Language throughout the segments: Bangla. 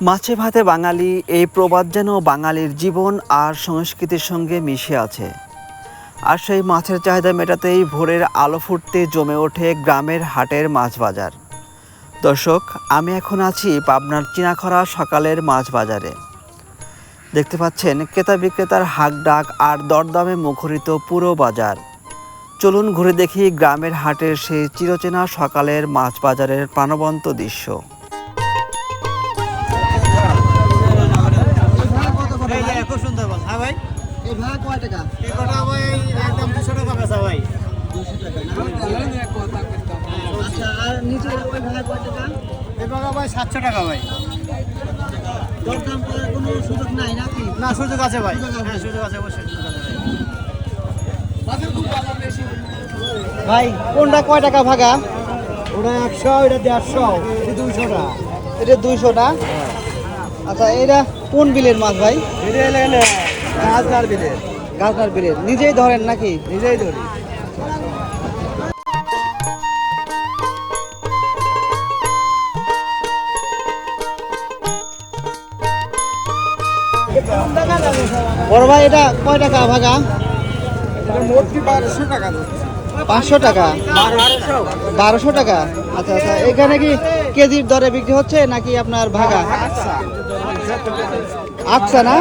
মাছে ভাতে বাঙালি এই প্রবাদ যেন বাঙালির জীবন আর সংস্কৃতির সঙ্গে মিশে আছে। আর সেই মাছের চাহিদা মেটাতেই ভোরের আলো ফুটতে জমে ওঠে গ্রামের হাটের মাছ বাজার। দর্শক, আমি এখন আছি পাবনার চিনাখরা সকালের মাছ বাজারে। দেখতে পাচ্ছেন ক্রেতা বিক্রেতার হাক ডাক আর দরদামে মুখরিত পুরো বাজার। চলুন ঘুরে দেখি গ্রামের হাটের সেই চিরচেনা সকালের মাছ বাজারের প্রাণবন্ত দৃশ্য। খুব সুন্দর বল। হ্যাঁ ভাই, এই ভাড়া কয় টাকা? এই কটা ভাই একদম 200 টাকা বেচা ভাই। 200 টাকা না? আচ্ছা, আর নিচে ওই ভাড়া কয় টাকা? এই কটা ভাই 700 টাকা ভাই। দরদাম করার কোনো সুযোগ নাই নাকি? না, সুযোগ আছে ভাই। সুযোগ আছে। হ্যাঁ, সুযোগ আছে, অবশ্যই সুযোগ আছে ভাই কোনটা কয় টাকা ভাগা? ওটা 100, এটা 150, এটা 200 টাকা। এটা 200টা। আচ্ছা, এটা কোন বিলের মাছ ভাই? এটা এলে গাছদার বিলে, গাছনার বিলের। নিজেই ধরেন নাকি? নিজেই ধরি। বড় ভাই এটা কয় টাকা ভাগা? এটা মোটটি 1200 টাকা দিচ্ছে। 500 টাকা? 1200 টাকা। আচ্ছা আচ্ছা, এখানে কি কেজির দরে বিক্রি হচ্ছে নাকি আপনার ভাগা? আচ্ছা না?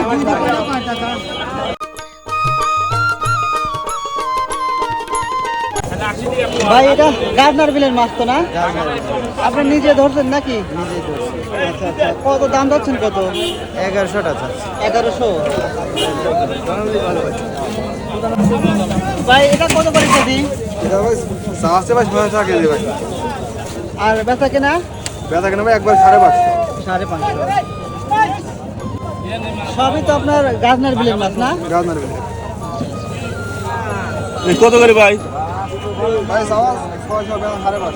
ভাই এটা গাজনার বিলের মাছ তো না? আপনি নিজে ধরছেন নাকি? আচ্ছা আচ্ছা, কত দাম যাচ্ছেন কত? 1100 টাকা। 1100। ভাই এটা কত করে কেজি? এটা ভাই 750 টাকা কেজি ভাই। আর বেচা কেনা? বেচা কেনা ভাই একবার 550। 550। সবই তো আপনার গাজনার বিলের মাছ না? গাছদার বিলে কত করে ভাই ভাই 600 টাকা 550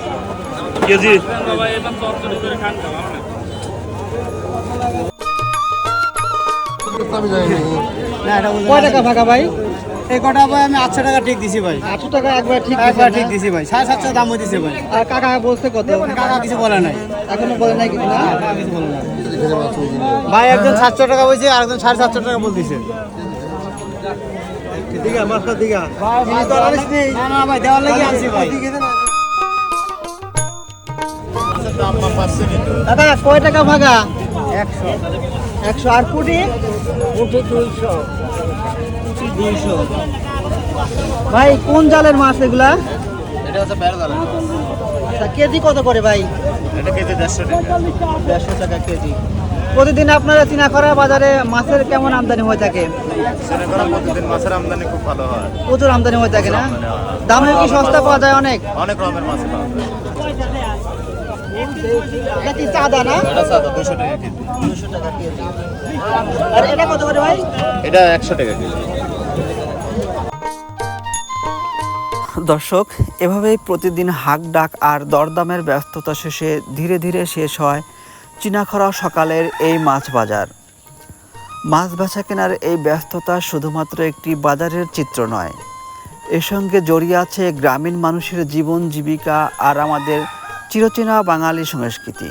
কেজি? কয় টাকা ভাগা ভাই? এই কটা ভাই আমি 800 টাকা ঠিক দিছি ভাই। 800 টাকা একবার ঠিক একবার দিছেন ঠিক না? দিছি ভাই। 750 দাম দিছে ভাই। আর কাকা বলছে কত? কাকা কিছু বলে নাই। এখনো বলে নাই কিছু না? কাকা কিছু বলে নাই। ভাই একজন 700 টাকা বলছে, আরেকজন 750 টাকা বলতেছে। দিঘা মাছটা দিঘা। না না ভাই, দেওয়ার লাগি আনছি ভাই। দাদা কয় টাকা ভাগা? 100। 100। আর পুটি? উঠে 200। 200। ভাই কোন জালের মাছ এগুলা? এটা হচ্ছে বেড় দালা। আচ্ছা, কেজি কত করে ভাই? এটা কেজি 150 টাকা। 150 টাকা কেজি। প্রতিদিন আপনারা চিনাখরা বাজারে মাছের কেমন আমদানি হয়ে থাকে? সেটা করা প্রতিদিন মাছের আমদানি খুব ভালো হয়। প্রচুর আমদানি হয়ে থাকে না? দামে কি সস্তা পাওয়া যায় অনেক? অনেক রকমের মাছ পাওয়া যায়। এটা কি চাঁদা না? এটা সাদা 200 টাকা কেজি। 200 টাকা কেজি। আর এটা কত করে ভাই? এটা 100 টাকা কেজি। দর্শক, এভাবেই প্রতিদিন হাক ডাক আর দরদামের ব্যস্ততা শেষে ধীরে ধীরে শেষ হয় চিনাখরা সকালের এই মাছ বাজার। মাছ বেচা কেনার এই ব্যস্ততা শুধুমাত্র একটি বাজারের চিত্র নয়, এর সঙ্গে জড়িয়ে আছে গ্রামীণ মানুষের জীবন জীবিকা আর আমাদের চিরচেনা বাঙালি সংস্কৃতি।